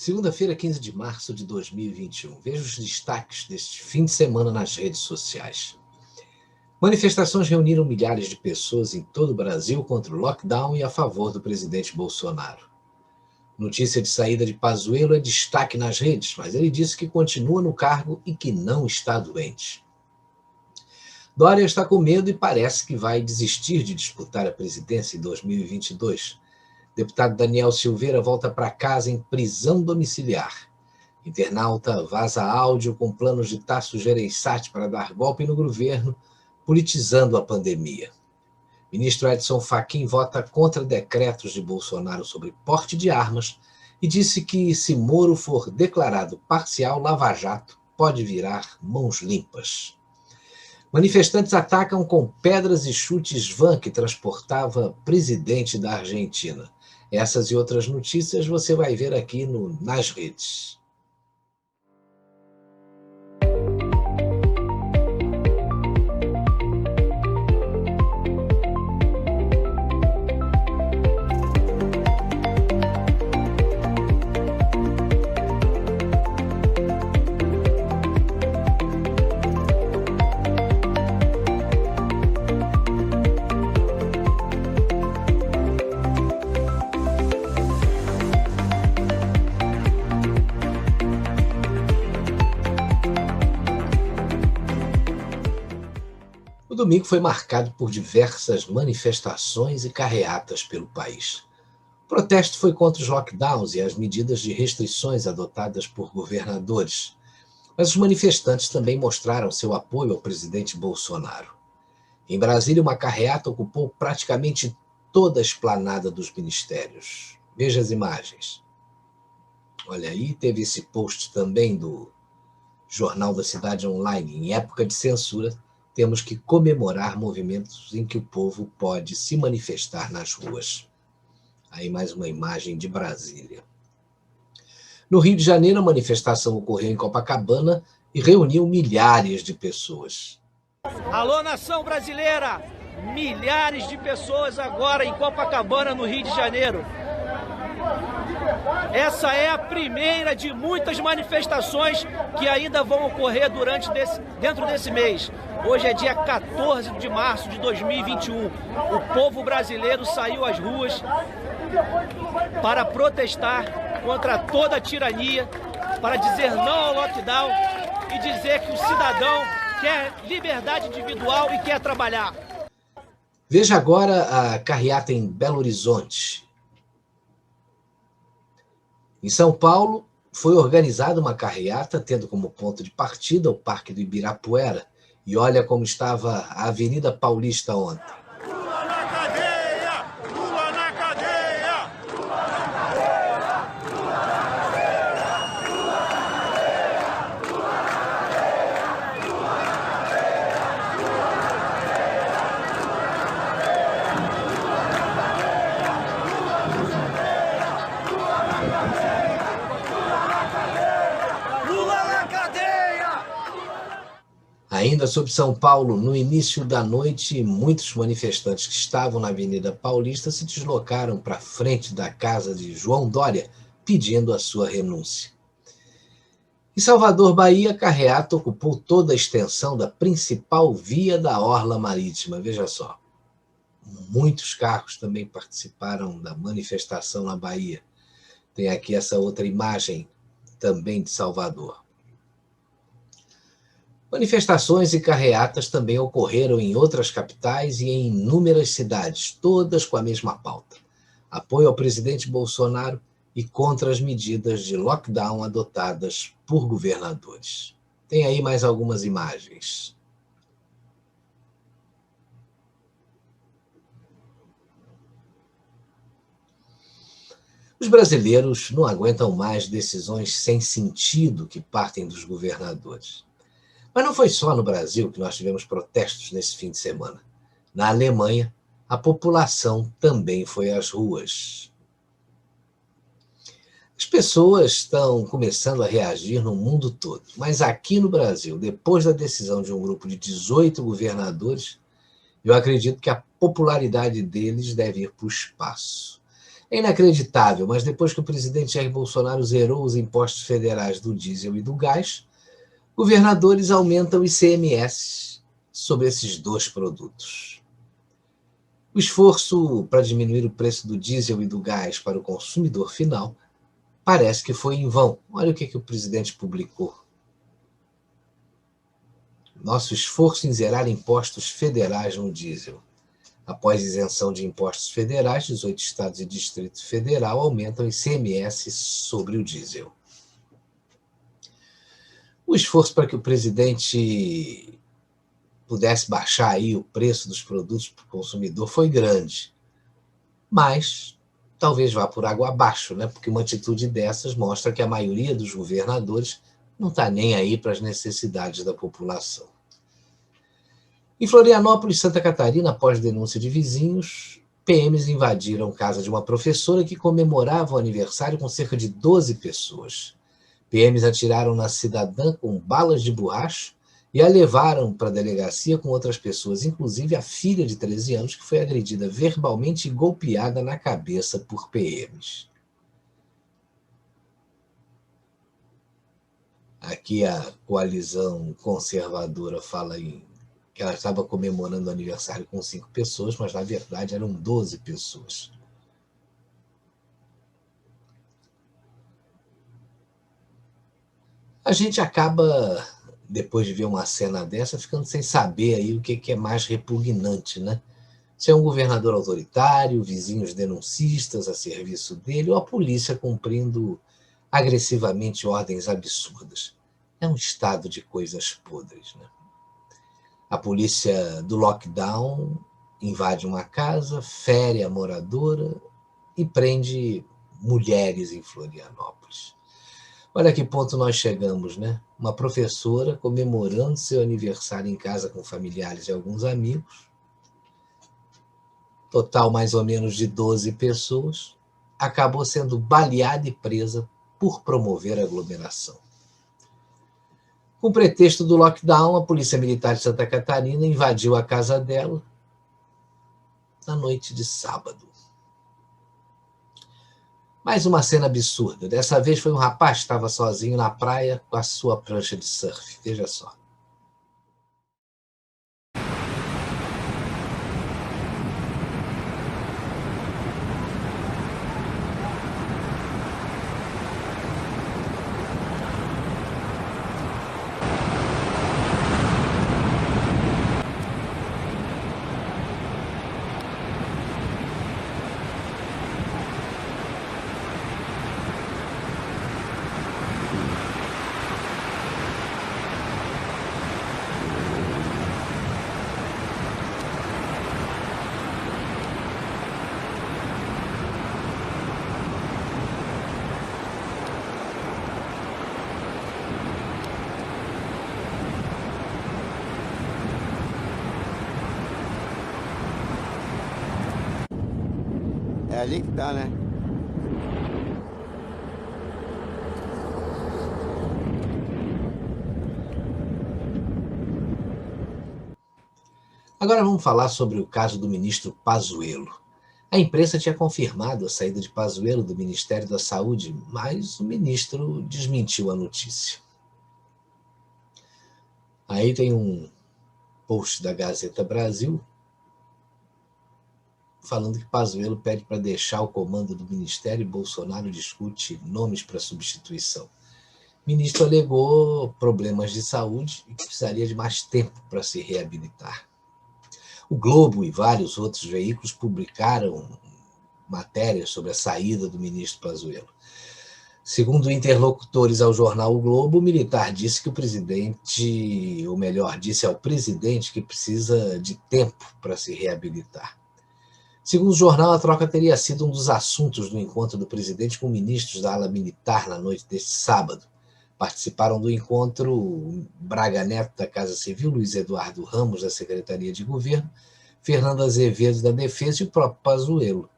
Segunda-feira, 15 de março de 2021. Veja os destaques deste fim de semana nas redes sociais. Manifestações reuniram milhares de pessoas em todo o Brasil contra o lockdown e a favor do presidente Bolsonaro. Notícia de saída de Pazuello é destaque nas redes, mas ele disse que continua no cargo e que não está doente. Dória está com medo e parece que vai desistir de disputar a presidência em 2022. Deputado Daniel Silveira volta para casa em prisão domiciliar. Internauta vaza áudio com planos de Tasso Gereissati para dar golpe no governo, politizando a pandemia. Ministro Edson Fachin vota contra decretos de Bolsonaro sobre porte de armas e disse que, se Moro for declarado parcial, Lava Jato pode virar mãos limpas. Manifestantes atacam com pedras e chutes van que transportava presidente da Argentina. Essas e outras notícias você vai ver aqui nas redes. O domingo foi marcado por diversas manifestações e carreatas pelo país. O protesto foi contra os lockdowns e as medidas de restrições adotadas por governadores. Mas os manifestantes também mostraram seu apoio ao presidente Bolsonaro. Em Brasília, uma carreata ocupou praticamente toda a esplanada dos ministérios. Veja as imagens. Olha aí, teve esse post também do Jornal da Cidade Online. Em época de censura, temos que comemorar movimentos em que o povo pode se manifestar nas ruas. Aí mais uma imagem de Brasília. No Rio de Janeiro, a manifestação ocorreu em Copacabana e reuniu milhares de pessoas. Alô, nação brasileira! Milhares de pessoas agora em Copacabana, no Rio de Janeiro. Essa é a primeira de muitas manifestações que ainda vão ocorrer dentro desse mês. Hoje é dia 14 de março de 2021. O povo brasileiro saiu às ruas para protestar contra toda a tirania, para dizer não ao lockdown e dizer que o cidadão quer liberdade individual e quer trabalhar. Veja agora a carreata em Belo Horizonte. Em São Paulo, foi organizada uma carreata, tendo como ponto de partida o Parque do Ibirapuera. E olha como estava a Avenida Paulista ontem. Lula na cadeia! Lula na cadeia! Lula na cadeia! Ainda sobre São Paulo, no início da noite, muitos manifestantes que estavam na Avenida Paulista se deslocaram para frente da casa de João Dória, pedindo a sua renúncia. Em Salvador, Bahia, a carreata ocupou toda a extensão da principal via da orla marítima. Veja só, muitos carros também participaram da manifestação na Bahia. Tem aqui essa outra imagem, também de Salvador. Manifestações e carreatas também ocorreram em outras capitais e em inúmeras cidades, todas com a mesma pauta: apoio ao presidente Bolsonaro e contra as medidas de lockdown adotadas por governadores. Tem aí mais algumas imagens. Os brasileiros não aguentam mais decisões sem sentido que partem dos governadores. Mas não foi só no Brasil que nós tivemos protestos nesse fim de semana. Na Alemanha, a população também foi às ruas. As pessoas estão começando a reagir no mundo todo, mas aqui no Brasil, depois da decisão de um grupo de 18 governadores, eu acredito que a popularidade deles deve ir para o espaço. É inacreditável, mas depois que o presidente Jair Bolsonaro zerou os impostos federais do diesel e do gás, governadores aumentam o ICMS sobre esses dois produtos. O esforço para diminuir o preço do diesel e do gás para o consumidor final parece que foi em vão. Olha o que o presidente publicou. Nosso esforço em zerar impostos federais no diesel. Após isenção de impostos federais, 18 estados e Distrito Federal aumentam o ICMS sobre o diesel. O esforço para que o presidente pudesse baixar aí o preço dos produtos para o consumidor foi grande, mas talvez vá por água abaixo, né? Porque uma atitude dessas mostra que a maioria dos governadores não está nem aí para as necessidades da população. Em Florianópolis, Santa Catarina, após denúncia de vizinhos, PMs invadiram a casa de uma professora que comemorava o aniversário com cerca de 12 pessoas. PMs atiraram na cidadã com balas de borracha e a levaram para a delegacia com outras pessoas, inclusive a filha de 13 anos, que foi agredida verbalmente e golpeada na cabeça por PMs. Aqui a coalizão conservadora fala que ela estava comemorando o aniversário com 5 pessoas, mas na verdade eram 12 pessoas. A gente acaba, depois de ver uma cena dessa, ficando sem saber aí o que é mais repugnante, né? Se é um governador autoritário, vizinhos denuncistas a serviço dele, ou a polícia cumprindo agressivamente ordens absurdas. É um estado de coisas podres, né? A polícia do lockdown invade uma casa, fere a moradora e prende mulheres em Florianópolis. Olha a que ponto nós chegamos, né? Uma professora comemorando seu aniversário em casa com familiares e alguns amigos, total mais ou menos de 12 pessoas, acabou sendo baleada e presa por promover aglomeração. Com pretexto do lockdown, a Polícia Militar de Santa Catarina invadiu a casa dela na noite de sábado. Mais uma cena absurda. Dessa vez foi um rapaz que estava sozinho na praia com a sua prancha de surf. Veja só. É ali que tá, né? Agora vamos falar sobre o caso do ministro Pazuello. A imprensa tinha confirmado a saída de Pazuello do Ministério da Saúde, mas o ministro desmentiu a notícia. Aí tem um post da Gazeta Brasil falando que Pazuello pede para deixar o comando do Ministério e Bolsonaro discute nomes para substituição. O ministro alegou problemas de saúde e que precisaria de mais tempo para se reabilitar. O Globo e vários outros veículos publicaram matérias sobre a saída do ministro Pazuello. Segundo interlocutores ao jornal O Globo, o militar disse que o presidente, ou melhor, disse ao presidente que precisa de tempo para se reabilitar. Segundo o jornal, a troca teria sido um dos assuntos do encontro do presidente com ministros da ala militar na noite deste sábado. Participaram do encontro Braga Neto, da Casa Civil, Luiz Eduardo Ramos, da Secretaria de Governo, Fernando Azevedo, da Defesa, e o próprio Pazuello.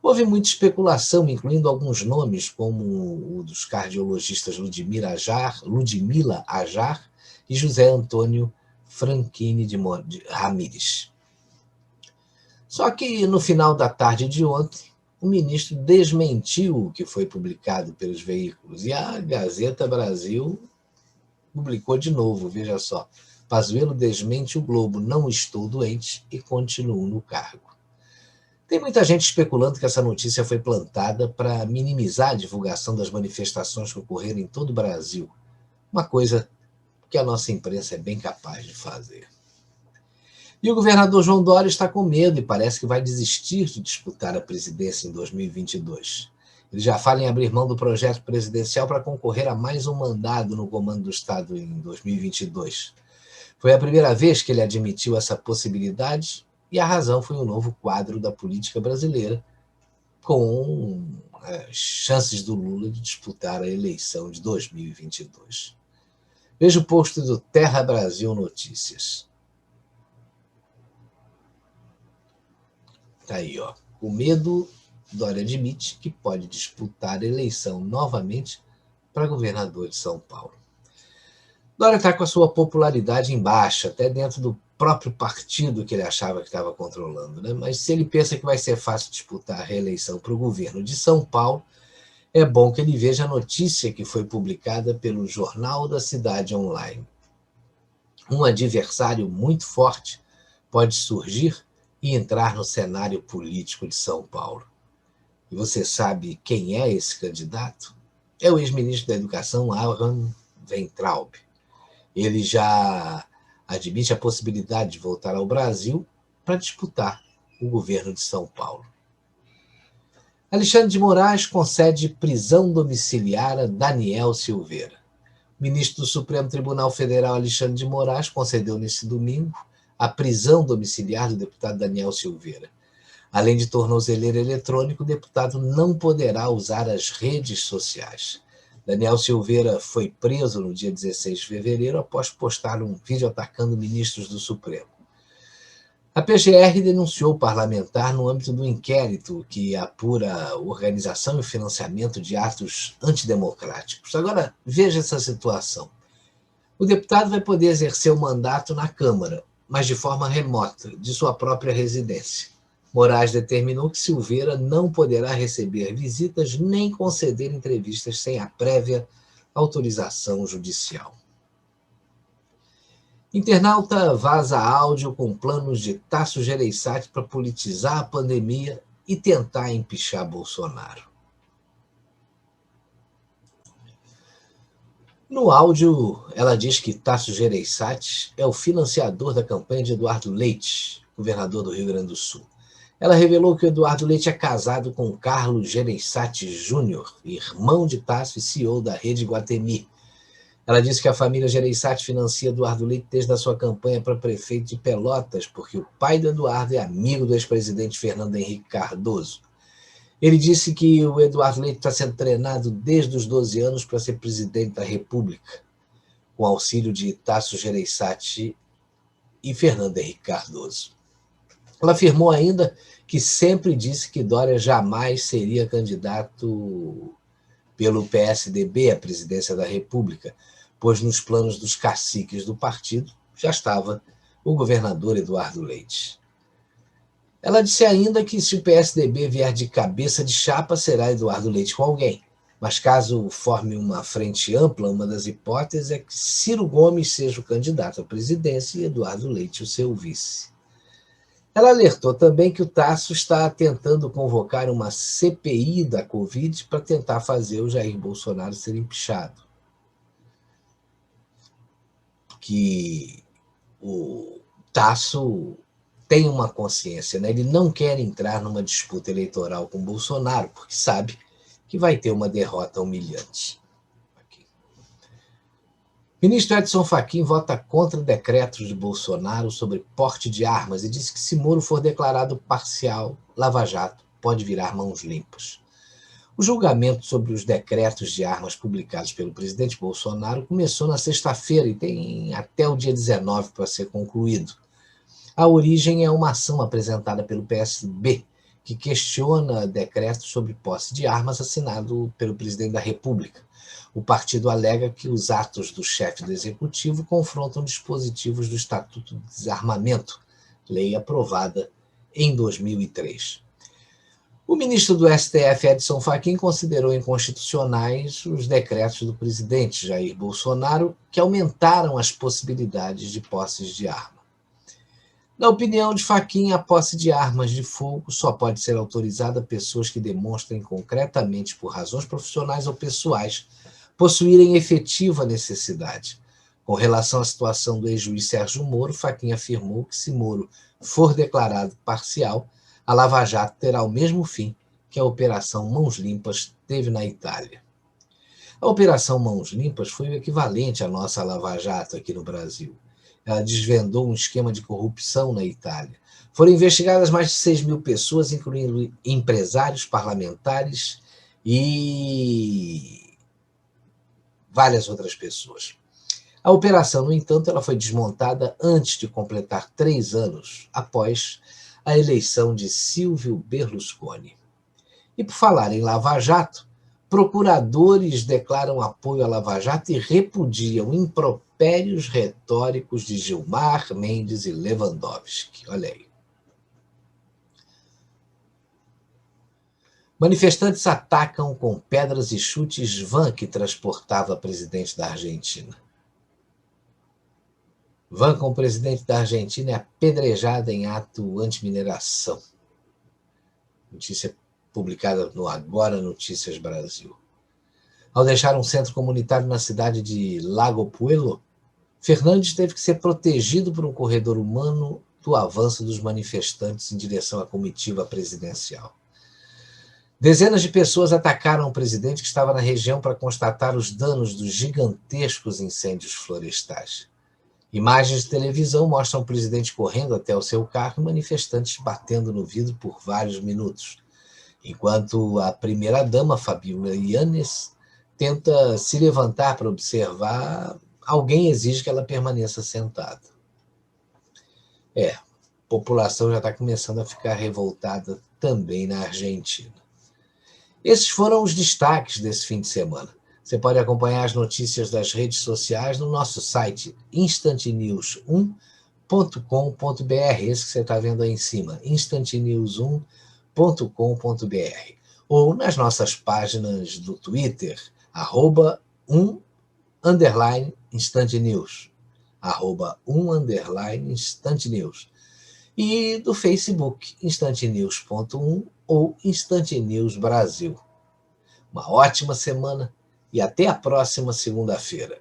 Houve muita especulação, incluindo alguns nomes, como o dos cardiologistas Ludmila Ajar e José Antônio Franchini de Ramírez. Só que, no final da tarde de ontem, o ministro desmentiu o que foi publicado pelos veículos. E a Gazeta Brasil publicou de novo, veja só. Pazuello desmente o Globo, não estou doente e continuo no cargo. Tem muita gente especulando que essa notícia foi plantada para minimizar a divulgação das manifestações que ocorreram em todo o Brasil. Uma coisa que a nossa imprensa é bem capaz de fazer. E o governador João Dória está com medo e parece que vai desistir de disputar a presidência em 2022. Ele já fala em abrir mão do projeto presidencial para concorrer a mais um mandato no comando do Estado em 2022. Foi a primeira vez que ele admitiu essa possibilidade e a razão foi o novo quadro da política brasileira, com as chances do Lula de disputar a eleição de 2022. Veja o post do Terra Brasil Notícias. Está aí, ó. Com medo, Dória admite que pode disputar a eleição novamente para governador de São Paulo. Dória está com a sua popularidade em baixa, até dentro do próprio partido que ele achava que estava controlando, né? Mas se ele pensa que vai ser fácil disputar a reeleição para o governo de São Paulo, é bom que ele veja a notícia que foi publicada pelo Jornal da Cidade Online. Um adversário muito forte pode surgir e entrar no cenário político de São Paulo. E você sabe quem é esse candidato? É o ex-ministro da Educação, Abraham Weintraub. Ele já admite a possibilidade de voltar ao Brasil para disputar o governo de São Paulo. Alexandre de Moraes concede prisão domiciliar a Daniel Silveira. O ministro do Supremo Tribunal Federal, Alexandre de Moraes, concedeu neste domingo a prisão domiciliar do deputado Daniel Silveira. Além de tornozeleira eletrônica, o deputado não poderá usar as redes sociais. Daniel Silveira foi preso no dia 16 de fevereiro após postar um vídeo atacando ministros do Supremo. A PGR denunciou o parlamentar no âmbito do inquérito que apura a organização e financiamento de atos antidemocráticos. Agora, veja essa situação. O deputado vai poder exercer o mandato na Câmara, mas de forma remota, de sua própria residência. Moraes determinou que Silveira não poderá receber visitas nem conceder entrevistas sem a prévia autorização judicial. Internauta vaza áudio com planos de Tasso Gereissati para politizar a pandemia e tentar empichar Bolsonaro. No áudio, ela diz que Tasso Gereissati é o financiador da campanha de Eduardo Leite, governador do Rio Grande do Sul. Ela revelou que o Eduardo Leite é casado com Carlos Gereissati Júnior, irmão de Tasso e CEO da Rede Iguatemi. Ela disse que a família Gereissati financia Eduardo Leite desde a sua campanha para prefeito de Pelotas, porque o pai do Eduardo é amigo do ex-presidente Fernando Henrique Cardoso. Ele disse que o Eduardo Leite está sendo treinado desde os 12 anos para ser presidente da República, com auxílio de Tasso Gereissati e Fernando Henrique Cardoso. Ela afirmou ainda que sempre disse que Dória jamais seria candidato pelo PSDB à presidência da República, pois nos planos dos caciques do partido já estava o governador Eduardo Leite. Ela disse ainda que se o PSDB vier de cabeça de chapa, será Eduardo Leite com alguém. Mas caso forme uma frente ampla, uma das hipóteses é que Ciro Gomes seja o candidato à presidência e Eduardo Leite o seu vice. Ela alertou também que o Tasso está tentando convocar uma CPI da Covid para tentar fazer o Jair Bolsonaro ser empichado. Que o Tasso tem uma consciência, né? Ele não quer entrar numa disputa eleitoral com Bolsonaro, porque sabe que vai ter uma derrota humilhante. Ministro Edson Fachin vota contra decretos de Bolsonaro sobre porte de armas e disse que se Moro for declarado parcial, Lava Jato pode virar mãos limpas. O julgamento sobre os decretos de armas publicados pelo presidente Bolsonaro começou na sexta-feira e tem até o dia 19 para ser concluído. A origem é uma ação apresentada pelo PSB, que questiona decretos sobre posse de armas assinado pelo presidente da República. O partido alega que os atos do chefe do executivo confrontam dispositivos do Estatuto de Desarmamento, lei aprovada em 2003. O ministro do STF, Edson Fachin, considerou inconstitucionais os decretos do presidente Jair Bolsonaro que aumentaram as possibilidades de posses de arma. Na opinião de Fachin, a posse de armas de fogo só pode ser autorizada a pessoas que demonstrem concretamente, por razões profissionais ou pessoais, possuírem efetiva necessidade. Com relação à situação do ex-juiz Sérgio Moro, Fachin afirmou que, se Moro for declarado parcial, a Lava Jato terá o mesmo fim que a Operação Mãos Limpas teve na Itália. A Operação Mãos Limpas foi o equivalente à nossa Lava Jato aqui no Brasil. Ela desvendou um esquema de corrupção na Itália. Foram investigadas mais de 6.000 pessoas, incluindo empresários, parlamentares e várias outras pessoas. A operação, no entanto, ela foi desmontada antes de completar 3 anos após a eleição de Silvio Berlusconi. E por falar em Lava Jato, procuradores declaram apoio à Lava Jato e repudiam impropérios retóricos de Gilmar Mendes e Lewandowski. Olha aí. Manifestantes atacam com pedras e chutes van que transportava presidente da Argentina. Van com o presidente da Argentina é apedrejada em ato antimineração. Notícia publicada no Agora Notícias Brasil. Ao deixar um centro comunitário na cidade de Lago Puelo, Fernandes teve que ser protegido por um corredor humano do avanço dos manifestantes em direção à comitiva presidencial. Dezenas de pessoas atacaram o presidente que estava na região para constatar os danos dos gigantescos incêndios florestais. Imagens de televisão mostram o presidente correndo até o seu carro e manifestantes batendo no vidro por vários minutos, enquanto a primeira-dama, Fabiola Yanes, tenta se levantar para observar, alguém exige que ela permaneça sentada. A população já está começando a ficar revoltada também na Argentina. Esses foram os destaques desse fim de semana. Você pode acompanhar as notícias das redes sociais no nosso site instantnews1.com.br, esse que você está vendo aí em cima, instantnews1.com.br, ou nas nossas páginas do Twitter, @1_instantnews, @1_instantnews, e do Facebook, instantnews.1 ou Instantnews Brasil. Uma ótima semana e até a próxima segunda-feira.